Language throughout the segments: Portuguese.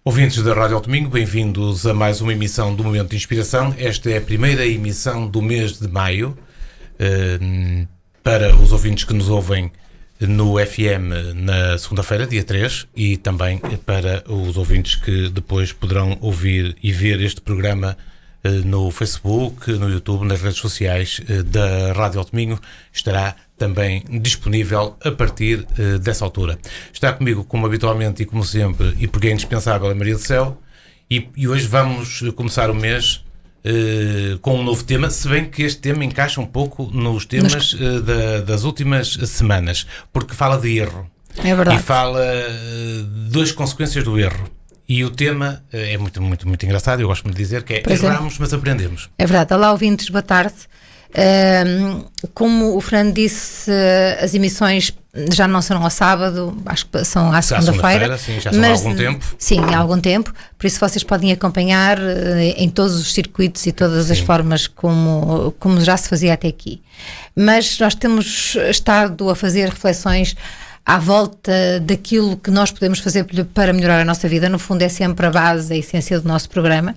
Ouvintes da Rádio ao Domingo, bem-vindos a mais uma emissão do Momento de Inspiração. Esta é a primeira emissão do mês de maio. Para os ouvintes que nos ouvem no FM na segunda-feira, dia 3, e também para os ouvintes que depois poderão ouvir e ver este programa no Facebook, no YouTube, nas redes sociais da Rádio ao Domingo, estará também disponível a partir dessa altura. Está comigo, como habitualmente e como sempre, e porque é indispensável, a Maria do Céu, e hoje vamos começar o mês com um novo tema, se bem que este tema encaixa um pouco nos temas das últimas semanas, porque fala de erro. É verdade. E fala das consequências do erro. E o tema é muito, muito, muito engraçado, eu gosto de dizer que é erramos, mas aprendemos. É verdade. Olá, ouvintes, boa tarde. Como o Fernando disse, as emissões já não serão ao sábado, acho que são à segunda-feira. Sim, já são há algum tempo. Sim, há algum tempo. Por isso vocês podem acompanhar em todos os circuitos e todas as formas como já se fazia até aqui. Mas nós temos estado a fazer reflexões à volta daquilo que nós podemos fazer para melhorar a nossa vida. No fundo é sempre a base, a essência do nosso programa.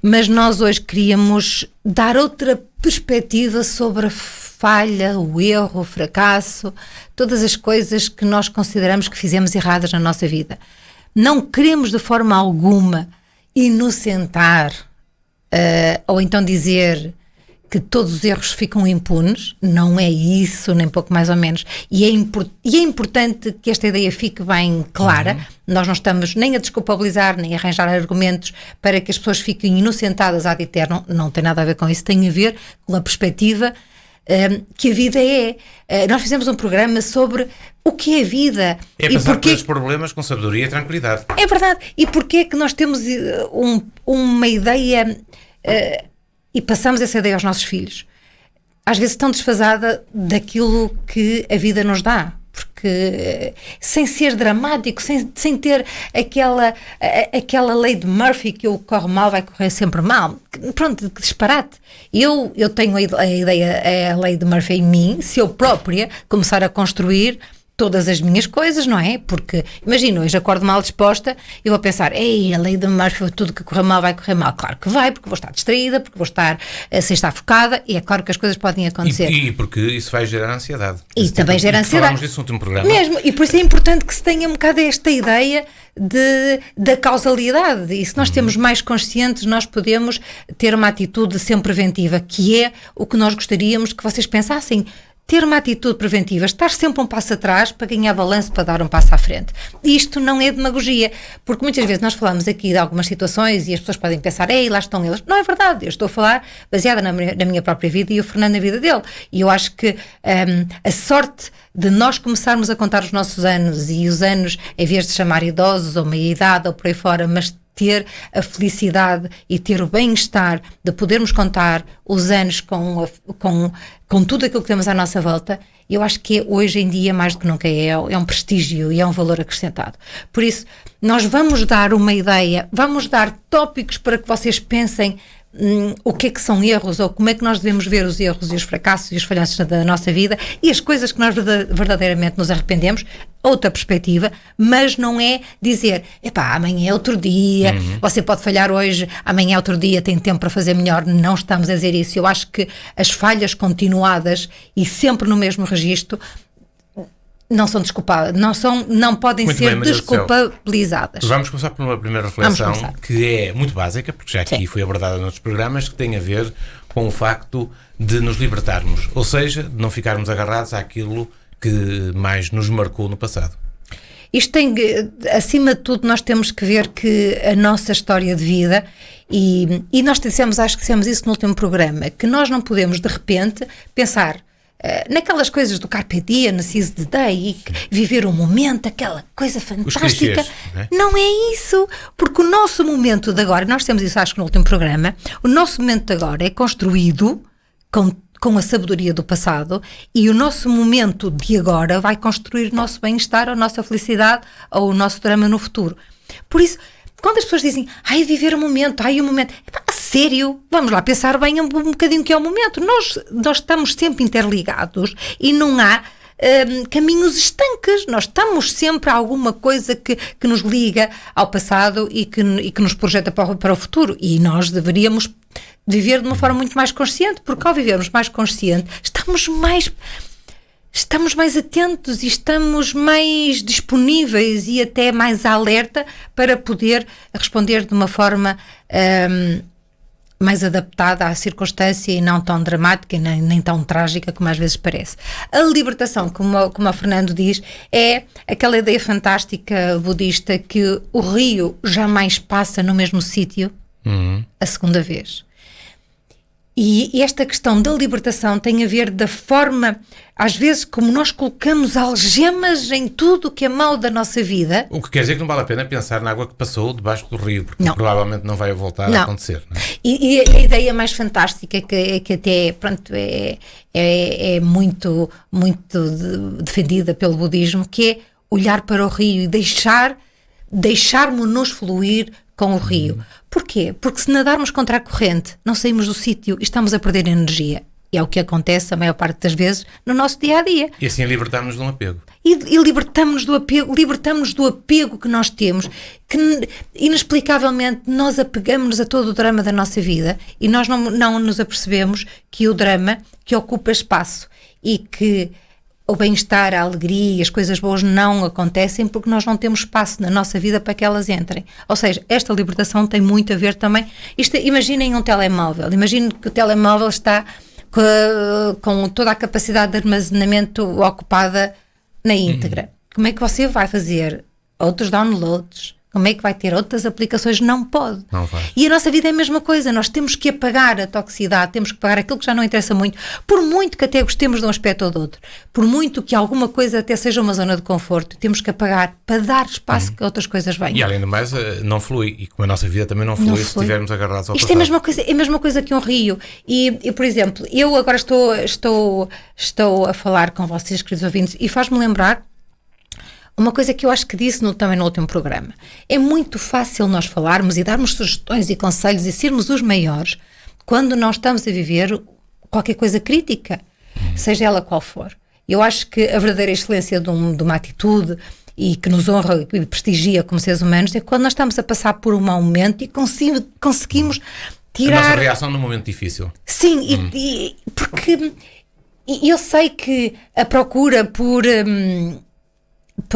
Mas nós hoje queríamos dar outra perspectiva sobre a falha, o erro, o fracasso, todas as coisas que nós consideramos que fizemos erradas na nossa vida. Não queremos de forma alguma inocentar ou então dizer que todos os erros ficam impunes. Não é isso, nem pouco mais ou menos. E é importante que esta ideia fique bem clara. Nós não estamos nem a desculpabilizar, nem a arranjar argumentos para que as pessoas fiquem inocentadas ad eternum. Não tem nada a ver com isso. Tem a ver com a perspectiva que a vida é. Nós fizemos um programa sobre o que é a vida. É passar pelos problemas com sabedoria e tranquilidade. É verdade. E porquê é que nós temos uma ideia... e passamos essa ideia aos nossos filhos, às vezes tão desfasada daquilo que a vida nos dá, porque sem ser dramático, sem ter aquela lei de Murphy que o corre mal vai correr sempre mal. Pronto, que disparate. Eu tenho a ideia, a lei de Murphy em mim, se eu própria começar a construir todas as minhas coisas, não é? Porque, imagina, hoje acordo mal disposta e vou pensar, a lei de Murphy, tudo que correr mal vai correr mal. Claro que vai, porque vou estar distraída, porque vou estar sem estar focada, e é claro que as coisas podem acontecer. E porque isso vai gerar ansiedade. E também gera ansiedade. Falámos disso no último programa. Mesmo, e por isso é importante que se tenha um bocado esta ideia da causalidade. E se nós temos mais conscientes, nós podemos ter uma atitude sempre preventiva, que é o que nós gostaríamos que vocês pensassem. Ter uma atitude preventiva, estar sempre um passo atrás para ganhar balanço, para dar um passo à frente. E isto não é demagogia, porque muitas vezes nós falamos aqui de algumas situações e as pessoas podem pensar, lá estão eles. Não é verdade, eu estou a falar baseada na minha própria vida e o Fernando na vida dele. E eu acho que a sorte de nós começarmos a contar os nossos anos, e os anos, em vez de chamar idosos ou meia-idade ou por aí fora, mas ter a felicidade e ter o bem-estar de podermos contar os anos com tudo aquilo que temos à nossa volta, eu acho que hoje em dia, mais do que nunca, é um prestígio e é um valor acrescentado. Por isso, nós vamos dar uma ideia, vamos dar tópicos para que vocês pensem o que é que são erros, ou como é que nós devemos ver os erros e os fracassos e os falhanços da nossa vida e as coisas que nós verdadeiramente nos arrependemos. Outra perspectiva, mas não é dizer, amanhã é outro dia, você pode falhar hoje, amanhã é outro dia, tem tempo para fazer melhor. Não estamos a dizer isso. Eu acho que as falhas continuadas e sempre no mesmo registro não são desculpadas, não podem ser desculpabilizadas. Vamos começar por uma primeira reflexão que é muito básica, porque já aqui foi abordada noutros programas, que tem a ver com o facto de nos libertarmos, ou seja, de não ficarmos agarrados àquilo que mais nos marcou no passado. Isto tem, acima de tudo, nós temos que ver que a nossa história de vida, e nós acho que dissemos isso no último programa, que nós não podemos de repente pensar naquelas coisas do Carpe Diem, na Seize the Day, viver um momento, aquela coisa fantástica. Os clichês, não é isso, porque o nosso momento de agora, nós temos isso acho que no último programa, o nosso momento de agora é construído com a sabedoria do passado, e o nosso momento de agora vai construir o nosso bem-estar, a nossa felicidade ou o nosso drama no futuro. Por isso, quando as pessoas dizem, viver o momento, o momento, a sério, vamos lá pensar bem um bocadinho que é o momento. Nós estamos sempre interligados e não há caminhos estanques. Nós estamos sempre a alguma coisa que nos liga ao passado e que nos projeta para o futuro. E nós deveríamos viver de uma forma muito mais consciente, porque ao vivermos mais consciente, estamos mais atentos e estamos mais disponíveis e até mais alerta para poder responder de uma forma mais adaptada à circunstância e não tão dramática e nem tão trágica como às vezes parece. A libertação, como o Fernando diz, é aquela ideia fantástica budista que o rio jamais passa no mesmo sítio a segunda vez. E esta questão da libertação tem a ver da forma, às vezes, como nós colocamos algemas em tudo o que é mau da nossa vida. O que quer dizer que não vale a pena pensar na água que passou debaixo do rio, porque provavelmente não vai voltar a acontecer. Não é? E a ideia mais fantástica que até, pronto, é muito, muito defendida pelo budismo, que é olhar para o rio e deixarmos-nos fluir com o rio. Porquê? Porque se nadarmos contra a corrente, não saímos do sítio e estamos a perder energia. E é o que acontece a maior parte das vezes no nosso dia-a-dia. E assim libertamos-nos de um apego. E libertamos-nos do apego que nós temos, que inexplicavelmente nós apegamos-nos a todo o drama da nossa vida e nós não nos apercebemos que o drama que ocupa espaço e que o bem-estar, a alegria e as coisas boas não acontecem porque nós não temos espaço na nossa vida para que elas entrem. Ou seja, esta libertação tem muito a ver também. Imaginem um telemóvel. Imaginem que o telemóvel está com toda a capacidade de armazenamento ocupada na íntegra. Como é que você vai fazer outros downloads? Como é que vai ter outras aplicações? Não pode. Não vai. E a nossa vida é a mesma coisa. Nós temos que apagar a toxicidade, temos que apagar aquilo que já não interessa muito, por muito que até gostemos de um aspecto ou do outro, por muito que alguma coisa até seja uma zona de conforto, temos que apagar para dar espaço que outras coisas venham. E além do mais, não flui. E como a nossa vida também não flui se estivermos agarrados ao passado. Isto é a mesma coisa que um rio. E por exemplo, eu agora estou a falar com vocês, queridos ouvintes, e faz-me lembrar uma coisa que eu acho que disse também no último programa. É muito fácil nós falarmos e darmos sugestões e conselhos e sermos os maiores quando nós estamos a viver qualquer coisa crítica, seja ela qual for. Eu acho que a verdadeira excelência de uma atitude e que nos honra e prestigia como seres humanos é quando nós estamos a passar por um mau momento e conseguimos tirar... A nossa reação num momento difícil. Sim, porque eu sei que a procura por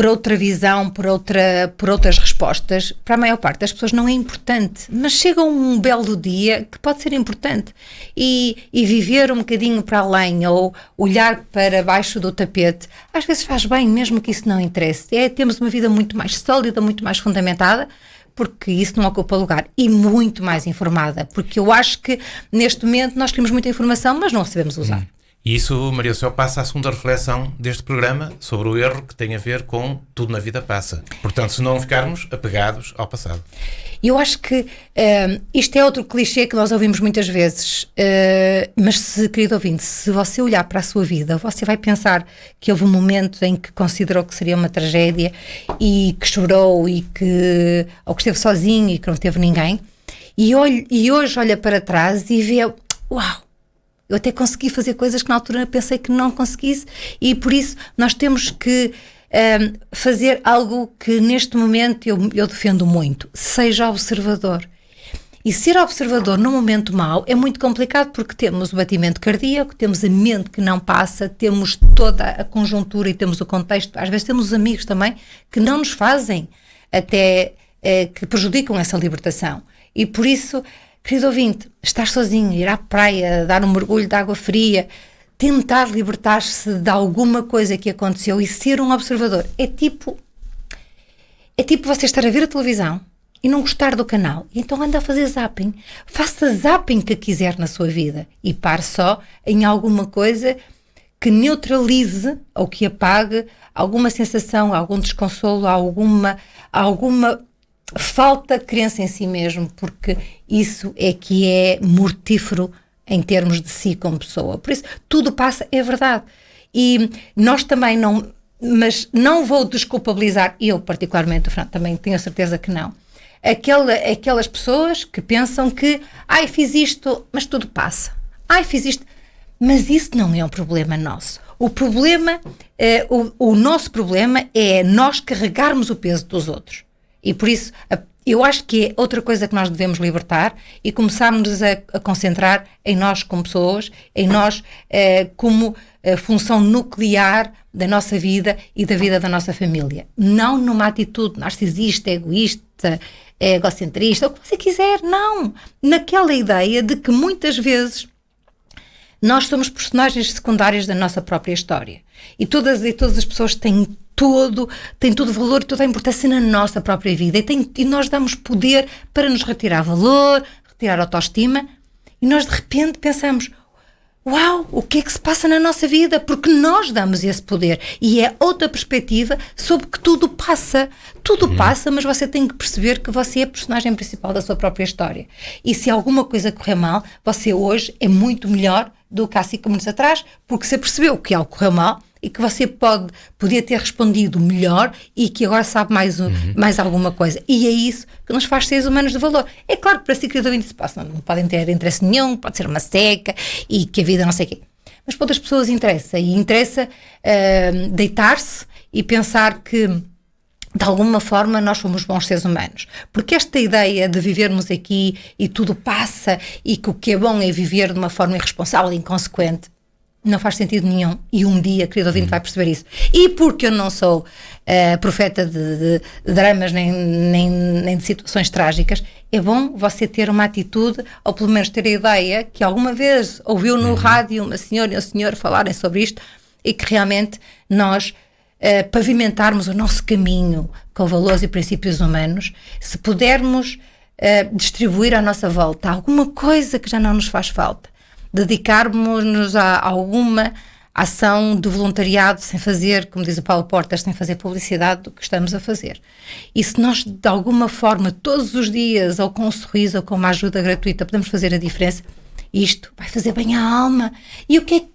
outra visão, por outras respostas, para a maior parte das pessoas não é importante, mas chega um belo dia que pode ser importante e viver um bocadinho para além ou olhar para baixo do tapete, às vezes faz bem, mesmo que isso não interesse. Temos uma vida muito mais sólida, muito mais fundamentada, porque isso não ocupa lugar, e muito mais informada, porque eu acho que neste momento nós temos muita informação, mas não sabemos usar. E isso, Maria do Céu, passa à segunda reflexão deste programa sobre o erro que tem a ver com tudo na vida passa. Portanto, se não ficarmos apegados ao passado. Eu acho que isto é outro clichê que nós ouvimos muitas vezes, mas querido ouvinte, se você olhar para a sua vida, você vai pensar que houve um momento em que considerou que seria uma tragédia e que chorou ou que esteve sozinho e que não teve ninguém, e hoje olha para trás e vê, uau! Eu até consegui fazer coisas que na altura pensei que não conseguisse, e por isso nós temos que fazer algo que neste momento eu defendo muito, seja observador. E ser observador num momento mau é muito complicado porque temos o batimento cardíaco, temos a mente que não passa, temos toda a conjuntura e temos o contexto, às vezes temos os amigos também que não nos fazem, até que prejudicam essa libertação. E por isso, querido ouvinte, estar sozinho, ir à praia, dar um mergulho de água fria, tentar libertar-se de alguma coisa que aconteceu e ser um observador. É tipo você estar a ver a televisão e não gostar do canal. E então anda a fazer zapping. Faça zapping que quiser na sua vida e pare só em alguma coisa que neutralize ou que apague alguma sensação, algum desconsolo, alguma falta de crença em si mesmo, porque isso é que é mortífero em termos de si como pessoa. Por isso, tudo passa, é verdade. E nós também não, mas não vou desculpabilizar, eu particularmente, também tenho a certeza que não, aquelas pessoas que pensam que, fiz isto, mas tudo passa. Fiz isto, mas isso não é um problema nosso. O problema, o nosso problema é nós carregarmos o peso dos outros. E por isso, eu acho que é outra coisa que nós devemos libertar e começarmos a concentrar em nós como pessoas, em nós como função nuclear da nossa vida e da vida da nossa família. Não numa atitude narcisista, egoísta, egocentrista, o que você quiser, não. Naquela ideia de que muitas vezes nós somos personagens secundários da nossa própria história. E todas as pessoas têm todo valor e toda a importância na nossa própria vida. E nós damos poder para nos retirar valor, retirar autoestima. E nós de repente pensamos, uau, o que é que se passa na nossa vida? Porque nós damos esse poder. E é outra perspectiva sobre que tudo passa. Tudo passa, mas você tem que perceber que você é a personagem principal da sua própria história. E se alguma coisa correr mal, você hoje é muito melhor do que há 5 minutos atrás, porque você percebeu que algo correu mal e que você podia ter respondido melhor e que agora sabe mais alguma coisa. E é isso que nos faz seres humanos de valor. É claro que para si, querido ouvinte, não podem ter interesse nenhum, pode ser uma seca e que a vida não sei o quê. Mas para outras pessoas interessa. E interessa deitar-se e pensar que de alguma forma nós somos bons seres humanos, porque esta ideia de vivermos aqui e tudo passa e que o que é bom é viver de uma forma irresponsável e inconsequente não faz sentido nenhum, e um dia, querido ouvinte, vai perceber isso. E porque eu não sou profeta de dramas nem de situações trágicas, é bom você ter uma atitude, ou pelo menos ter a ideia que alguma vez ouviu no rádio uma senhora e um senhor falarem sobre isto e que realmente nós pavimentarmos o nosso caminho com valores e princípios humanos, se pudermos distribuir à nossa volta alguma coisa que já não nos faz falta, dedicarmos-nos a alguma ação de voluntariado sem fazer, como diz o Paulo Portas, sem fazer publicidade do que estamos a fazer. E se nós, de alguma forma, todos os dias, ou com um sorriso, ou com uma ajuda gratuita, podemos fazer a diferença, isto vai fazer bem à alma. E o que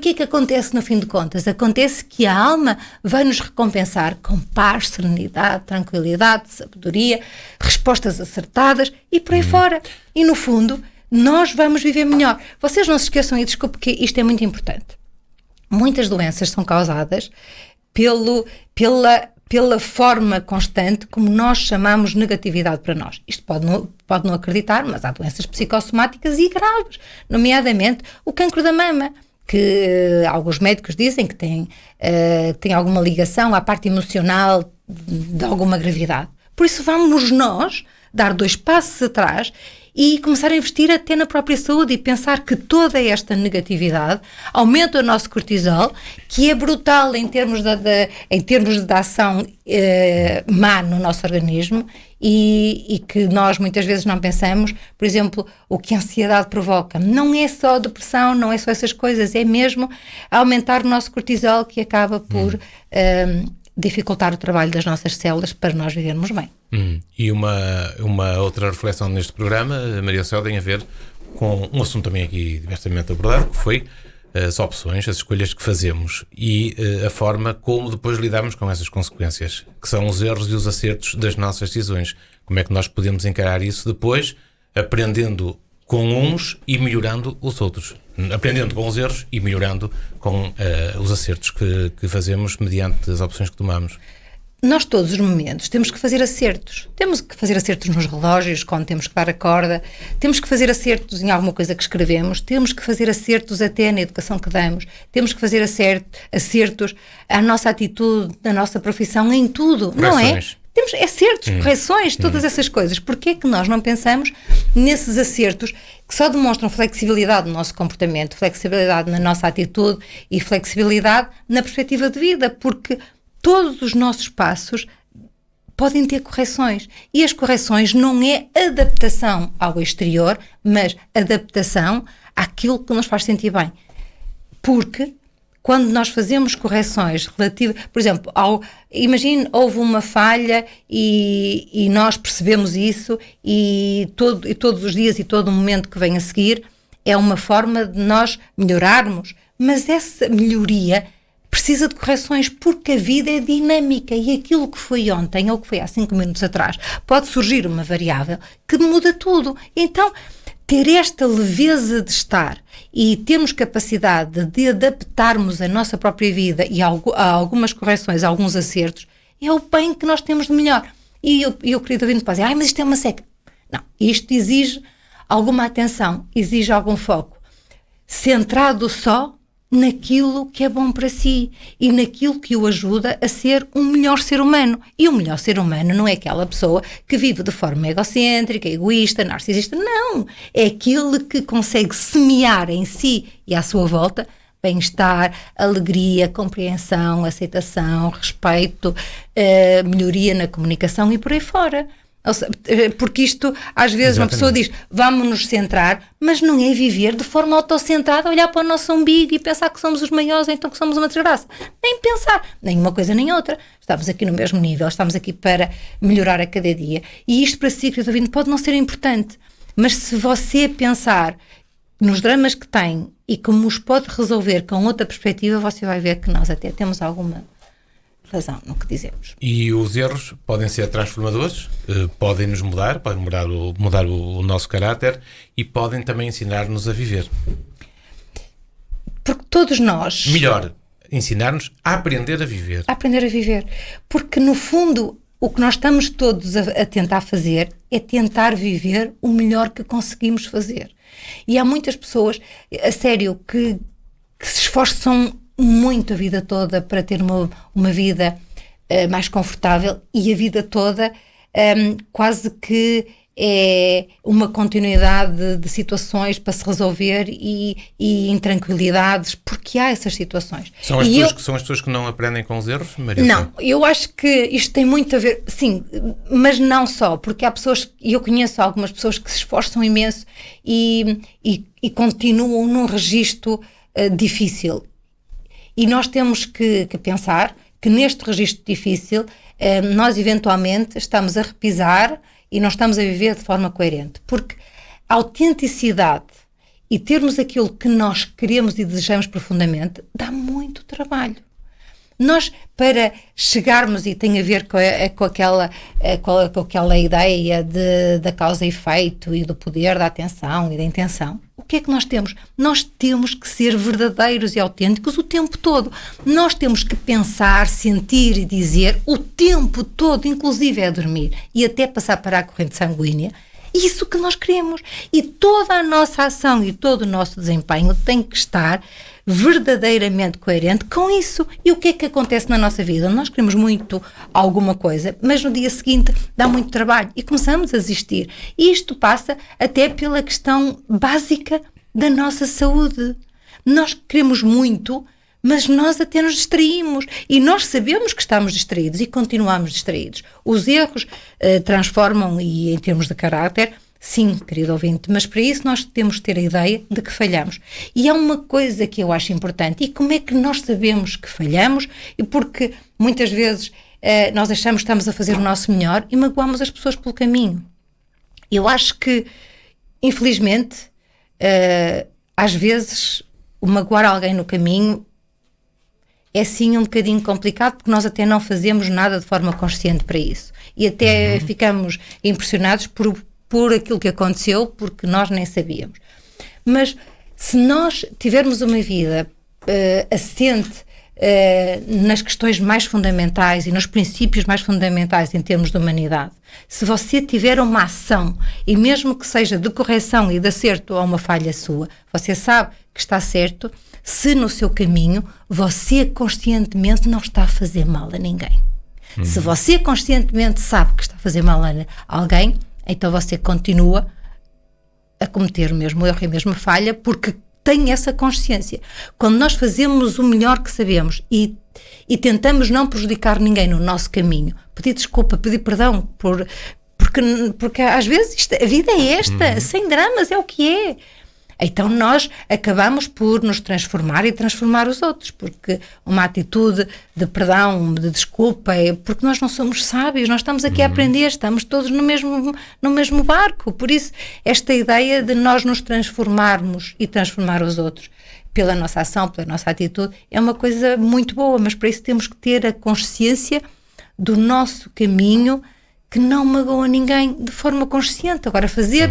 é que acontece no fim de contas? Acontece que a alma vai nos recompensar com paz, serenidade, tranquilidade, sabedoria, respostas acertadas e por aí fora. E no fundo, nós vamos viver melhor. Vocês não se esqueçam, e desculpe, porque isto é muito importante. Muitas doenças são causadas pela forma constante como nós chamamos negatividade para nós. Isto pode não acreditar, mas há doenças psicossomáticas e graves, nomeadamente o cancro da mama, que alguns médicos dizem que tem alguma ligação à parte emocional de alguma gravidade. Por isso vamos nós dar 2 passos atrás e começar a investir até na própria saúde e pensar que toda esta negatividade aumenta o nosso cortisol, que é brutal em termos de ação má no nosso organismo e que nós muitas vezes não pensamos. Por exemplo, o que a ansiedade provoca não é só depressão, não é só essas coisas, é mesmo aumentar o nosso cortisol, que acaba por dificultar o trabalho das nossas células para nós vivermos bem. E uma outra reflexão neste programa, Maria Céu, tem a ver com um assunto também aqui diversamente abordado, que foi as opções, as escolhas que fazemos e a forma como depois lidamos com essas consequências, que são os erros e os acertos das nossas decisões. Como é que nós podemos encarar isso depois, aprendendo com uns e melhorando os outros. Aprendendo com os erros e melhorando com os acertos que fazemos mediante as opções que tomamos. Nós todos os momentos temos que fazer acertos. Temos que fazer acertos nos relógios, quando temos que dar a corda. Temos que fazer acertos em alguma coisa que escrevemos. Temos que fazer acertos até na educação que damos. Temos que fazer acertos à nossa atitude, na nossa profissão, em tudo. Não é? Temos acertos, correções, todas essas coisas. Porquê é que nós não pensamos nesses acertos que só demonstram flexibilidade no nosso comportamento, flexibilidade na nossa atitude e flexibilidade na perspectiva de vida? Porque todos os nossos passos podem ter correções. E as correções não é adaptação ao exterior, mas adaptação àquilo que nos faz sentir bem. Porque quando nós fazemos correções relativas, por exemplo, imagine, houve uma falha e nós percebemos isso e todos os dias e todo o momento que vem a seguir é uma forma de nós melhorarmos, mas essa melhoria precisa de correções porque a vida é dinâmica e aquilo que foi ontem ou que foi há 5 minutos atrás pode surgir uma variável que muda tudo. Então, ter esta leveza de estar e termos capacidade de adaptarmos a nossa própria vida e a algumas correções, a alguns acertos, é o bem que nós temos de melhor. E eu querido ouvinte, pode dizer, mas isto é uma seca. Não, isto exige alguma atenção, exige algum foco, centrado só naquilo que é bom para si e naquilo que o ajuda a ser um melhor ser humano. E o melhor ser humano não é aquela pessoa que vive de forma egocêntrica, egoísta, narcisista. Não! É aquele que consegue semear em si e à sua volta bem-estar, alegria, compreensão, aceitação, respeito, melhoria na comunicação e por aí fora. Porque isto, às vezes, uma pessoa diz, vamos nos centrar, mas não é viver de forma autocentrada, olhar para o nosso umbigo e pensar que somos os maiores, então que somos uma desgraça. Nem pensar, nem uma coisa nem outra. Estamos aqui no mesmo nível, estamos aqui para melhorar a cada dia. E isto para si, querido ouvinte, pode não ser importante, mas se você pensar nos dramas que tem e como os pode resolver com outra perspectiva, você vai ver que nós até temos alguma razão no que dizemos. E os erros podem ser transformadores, podem nos mudar, podem mudar o nosso caráter e podem também ensinar-nos a viver. Porque todos nós... Melhor, ensinar-nos a aprender a viver. A aprender a viver. Porque, no fundo, o que nós estamos todos a tentar fazer é tentar viver o melhor que conseguimos fazer. E há muitas pessoas, a sério, que se esforçam muito a vida toda para ter uma vida mais confortável e a vida toda quase que é uma continuidade de situações para se resolver e intranquilidades, porque há essas situações. São as pessoas que não aprendem com os erros, Maria? Não, eu acho que isto tem muito a ver, sim, mas não só, porque há pessoas, e eu conheço algumas pessoas que se esforçam imenso e continuam num registro difícil. E nós temos que pensar que neste registro difícil nós eventualmente estamos a repisar e não estamos a viver de forma coerente. Porque a autenticidade e termos aquilo que nós queremos e desejamos profundamente dá muito trabalho. Nós, para chegarmos, e tem a ver com aquela ideia da causa e efeito e do poder, da atenção e da intenção, o que é que nós temos? Nós temos que ser verdadeiros e autênticos o tempo todo. Nós temos que pensar, sentir e dizer o tempo todo, inclusive a dormir e até passar para a corrente sanguínea, isso que nós queremos. E toda a nossa ação e todo o nosso desempenho tem que estar verdadeiramente coerente com isso. E o que é que acontece na nossa vida? Nós queremos muito alguma coisa, mas no dia seguinte dá muito trabalho e começamos a desistir. E isto passa até pela questão básica da nossa saúde. Nós queremos muito, mas nós até nos distraímos e nós sabemos que estamos distraídos e continuamos distraídos. Os erros transformam e em termos de caráter, sim, querido ouvinte, mas para isso nós temos que ter a ideia de que falhamos. E há uma coisa que eu acho importante, e como é que nós sabemos que falhamos? E porque muitas vezes nós achamos que estamos a fazer o nosso melhor e magoamos as pessoas pelo caminho. Eu acho que, infelizmente, às vezes, o magoar alguém no caminho é sim um bocadinho complicado, porque nós até não fazemos nada de forma consciente para isso. E até ficamos impressionados por aquilo que aconteceu, porque nós nem sabíamos. Mas se nós tivermos uma vida assente nas questões mais fundamentais e nos princípios mais fundamentais em termos de humanidade, se você tiver uma ação, e mesmo que seja de correção e de acerto a uma falha sua, você sabe que está certo, se no seu caminho você conscientemente não está a fazer mal a ninguém. Se você conscientemente sabe que está a fazer mal a alguém, então você continua a cometer o mesmo erro e a mesma falha, porque tem essa consciência. Quando nós fazemos o melhor que sabemos e tentamos não prejudicar ninguém no nosso caminho, pedir desculpa, pedir perdão, porque às vezes a vida é esta, sem dramas, é o que é. Então nós acabamos por nos transformar e transformar os outros, porque uma atitude de perdão, de desculpa, é porque nós não somos sábios, nós estamos aqui a aprender, estamos todos no mesmo barco. Por isso, esta ideia de nós nos transformarmos e transformar os outros pela nossa ação, pela nossa atitude, é uma coisa muito boa, mas para isso temos que ter a consciência do nosso caminho, que não magoa ninguém de forma consciente. Agora, fazer,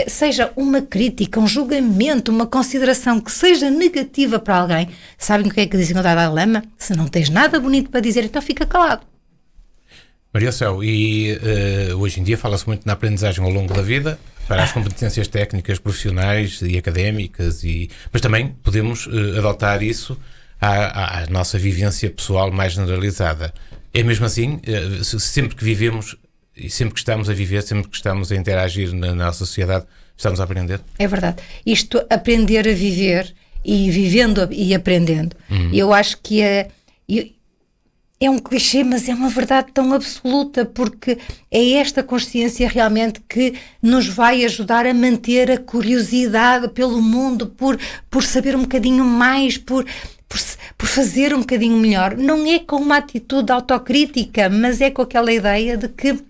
seja uma crítica, um julgamento, uma consideração que seja negativa para alguém, sabem o que é que dizem o Dalai Lama? Se não tens nada bonito para dizer, então fica calado. Maria Céu, e hoje em dia fala-se muito na aprendizagem ao longo da vida, para as competências técnicas, profissionais e académicas, mas também podemos adotar isso à nossa vivência pessoal mais generalizada. É mesmo assim, sempre que vivemos e sempre que estamos a viver, sempre que estamos a interagir na nossa sociedade, estamos a aprender? É verdade. Isto, aprender a viver e vivendo e aprendendo. Eu acho que é um clichê, mas é uma verdade tão absoluta, porque é esta consciência realmente que nos vai ajudar a manter a curiosidade pelo mundo, por saber um bocadinho mais, por fazer um bocadinho melhor. Não é com uma atitude autocrítica, mas é com aquela ideia de que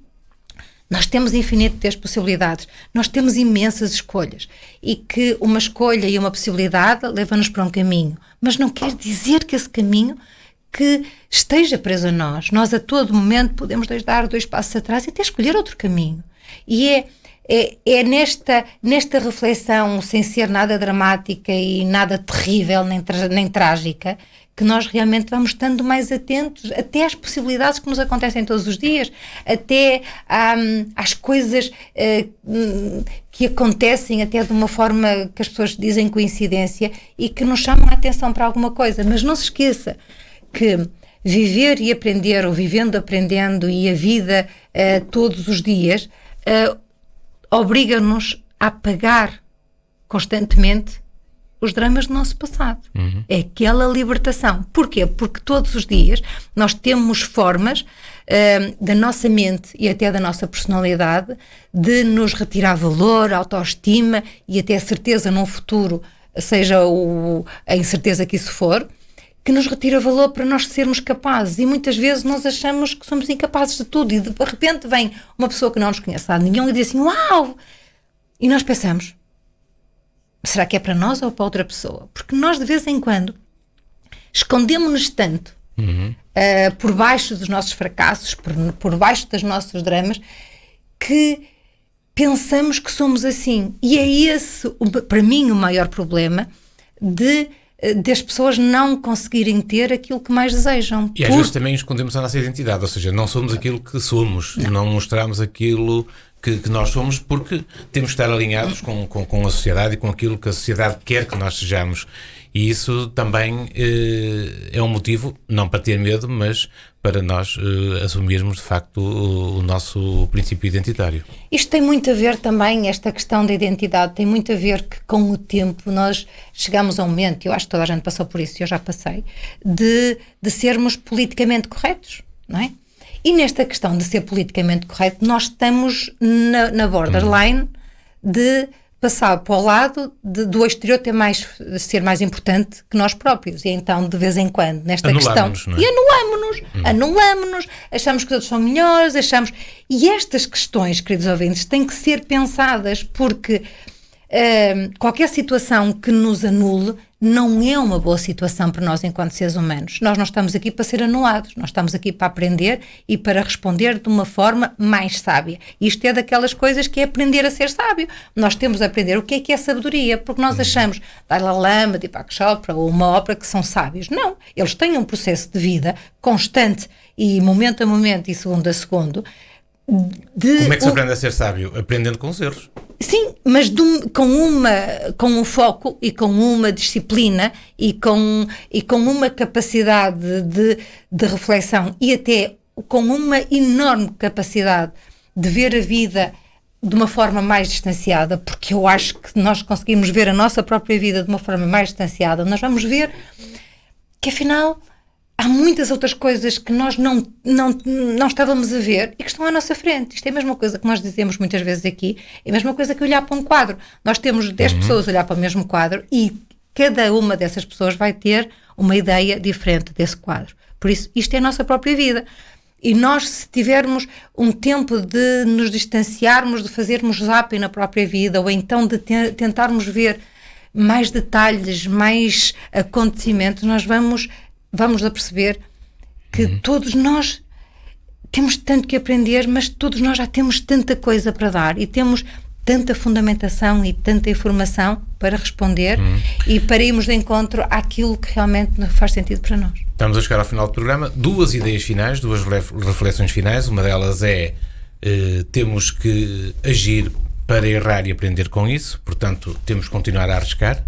nós temos infinitas possibilidades, nós temos imensas escolhas e que uma escolha e uma possibilidade leva-nos para um caminho, mas não quer dizer que esse caminho que esteja preso a nós. Nós a todo momento podemos dar 2 passos atrás e até escolher outro caminho. E é nesta reflexão, sem ser nada dramática e nada terrível nem trágica, que nós realmente vamos estando mais atentos até às possibilidades que nos acontecem todos os dias, até às coisas que acontecem até de uma forma que as pessoas dizem coincidência e que nos chamam a atenção para alguma coisa. Mas não se esqueça que viver e aprender, ou vivendo, aprendendo, e a vida todos os dias, obriga-nos a apagar constantemente os dramas do nosso passado. É aquela libertação. Porquê? Porque todos os dias nós temos formas da nossa mente e até da nossa personalidade de nos retirar valor, autoestima e até certeza num futuro, seja a incerteza que isso for, que nos retira valor para nós sermos capazes. E muitas vezes nós achamos que somos incapazes de tudo e de repente vem uma pessoa que não nos conhece de nenhum e diz assim, uau! E nós pensamos, será que é para nós ou para outra pessoa? Porque nós de vez em quando escondemos-nos tanto por baixo dos nossos fracassos, por baixo dos nossos dramas, que pensamos que somos assim. E é esse, para mim, o maior problema das pessoas não conseguirem ter aquilo que mais desejam. E às vezes também escondemos a nossa identidade, ou seja, não somos aquilo que somos, não mostramos aquilo que nós somos, porque temos que estar alinhados com a sociedade e com aquilo que a sociedade quer que nós sejamos. E isso também é um motivo, não para ter medo, mas para nós assumirmos de facto o nosso princípio identitário. Isto tem muito a ver também, esta questão da identidade, tem muito a ver que com o tempo nós chegamos a um momento, eu acho que toda a gente passou por isso, eu já passei, de sermos politicamente corretos, não é? E nesta questão de ser politicamente correto, nós estamos na borderline de passar para o lado do exterior ser mais importante que nós próprios. E então, de vez em quando, nesta questão... Não é? E anulamo-nos, achamos que os outros são melhores, E estas questões, queridos ouvintes, têm que ser pensadas, porque qualquer situação que nos anule não é uma boa situação para nós enquanto seres humanos. Nós não estamos aqui para ser anulados, nós estamos aqui para aprender e para responder de uma forma mais sábia. Isto é daquelas coisas que é aprender a ser sábio. Nós temos de aprender o que é sabedoria, porque nós achamos Dalai Lama, Deepak Chopra ou uma ópera que são sábios. Não, eles têm um processo de vida constante e momento a momento e segundo a segundo. Como é que se aprende a ser sábio? Aprendendo com os erros. Sim, mas com um foco e com uma disciplina e com uma capacidade de reflexão e até com uma enorme capacidade de ver a vida de uma forma mais distanciada, porque eu acho que nós conseguimos ver a nossa própria vida de uma forma mais distanciada, nós vamos ver que afinal há muitas outras coisas que nós não estávamos a ver e que estão à nossa frente. Isto é a mesma coisa que nós dizemos muitas vezes aqui, é a mesma coisa que olhar para um quadro. Nós temos 10 pessoas a olhar para o mesmo quadro e cada uma dessas pessoas vai ter uma ideia diferente desse quadro. Por isso, isto é a nossa própria vida. E nós, se tivermos um tempo de nos distanciarmos, de fazermos zapping na própria vida, ou então de tentarmos ver mais detalhes, mais acontecimentos, nós vamos a perceber que todos nós temos tanto que aprender, mas todos nós já temos tanta coisa para dar e temos tanta fundamentação e tanta informação para responder e para irmos de encontro àquilo que realmente faz sentido para nós. Estamos a chegar ao final do programa. 2 ideias finais, 2 reflexões finais. Uma delas é temos que agir para errar e aprender com isso. Portanto, temos que continuar a arriscar,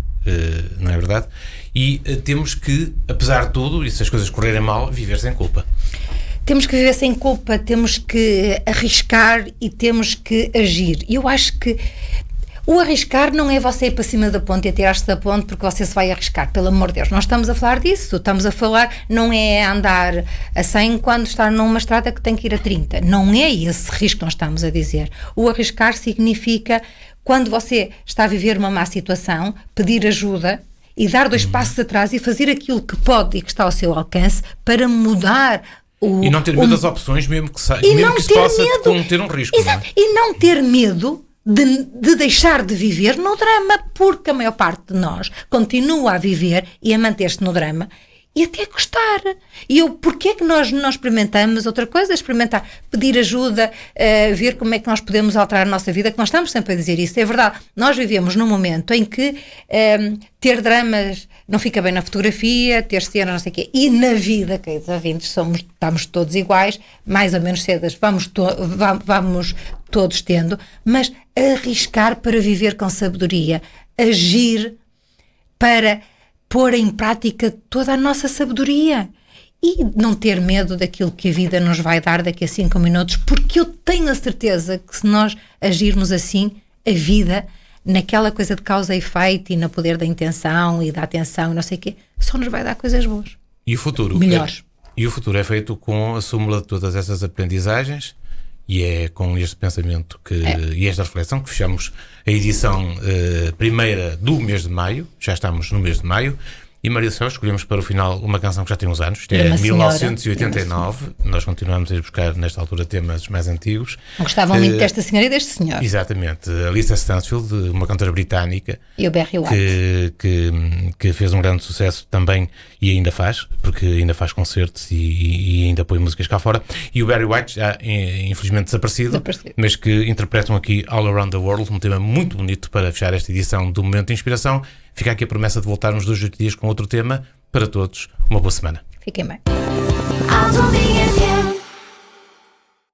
não é verdade? E temos que, apesar de tudo, e se as coisas correrem mal, viver sem culpa. Temos que viver sem culpa, temos que arriscar e temos que agir. E eu acho que o arriscar não é você ir para cima da ponte e atirar-se da ponte porque você se vai arriscar, pelo amor de Deus. Nós estamos a falar disso, estamos a falar, não é andar a 100 quando está numa estrada que tem que ir a 30. Não é esse risco que nós estamos a dizer. O arriscar significa, quando você está a viver uma má situação, pedir ajuda e dar 2 passos atrás e fazer aquilo que pode e que está ao seu alcance para mudar e não ter medo das opções, mesmo que isso possa ter um risco. Exato. Não é? E não ter medo de deixar de viver no drama, porque a maior parte de nós continua a viver e a manter-se no drama e até gostar. E porquê é que nós não experimentamos outra coisa? Experimentar, pedir ajuda, ver como é que nós podemos alterar a nossa vida, que nós estamos sempre a dizer isso. É verdade, nós vivemos num momento em que ter dramas não fica bem na fotografia, ter cenas, não sei o quê. E na vida, queridos ouvintes, estamos todos iguais, mais ou menos cedas, vamos todos tendo, mas arriscar para viver com sabedoria, agir para pôr em prática toda a nossa sabedoria e não ter medo daquilo que a vida nos vai dar daqui a 5 minutos, porque eu tenho a certeza que se nós agirmos assim, a vida, naquela coisa de causa e efeito e no poder da intenção e da atenção e não sei o quê, só nos vai dar coisas boas. E o futuro? Melhores. E o futuro é feito com a súmula de todas essas aprendizagens e é com este pensamento e esta reflexão que fechamos a edição primeira do mês de maio. Já estamos no mês de maio. E Maria do Céu, escolhemos para o final uma canção que já tem uns anos. Isto é 1989. Nós continuamos a ir buscar, nesta altura, temas mais antigos. Gostavam muito desta senhora e deste senhor. Exatamente. A Lisa Stansfield, uma cantora britânica. E o Barry White. Que fez um grande sucesso também e ainda faz, porque ainda faz concertos e ainda põe músicas cá fora. E o Barry White, já infelizmente desaparecido, mas que interpretam aqui All Around the World, um tema muito bonito para fechar esta edição do Momento de Inspiração. Fica aqui a promessa de voltarmos 2 dias com outro tema. Para todos, uma boa semana. Fiquem bem.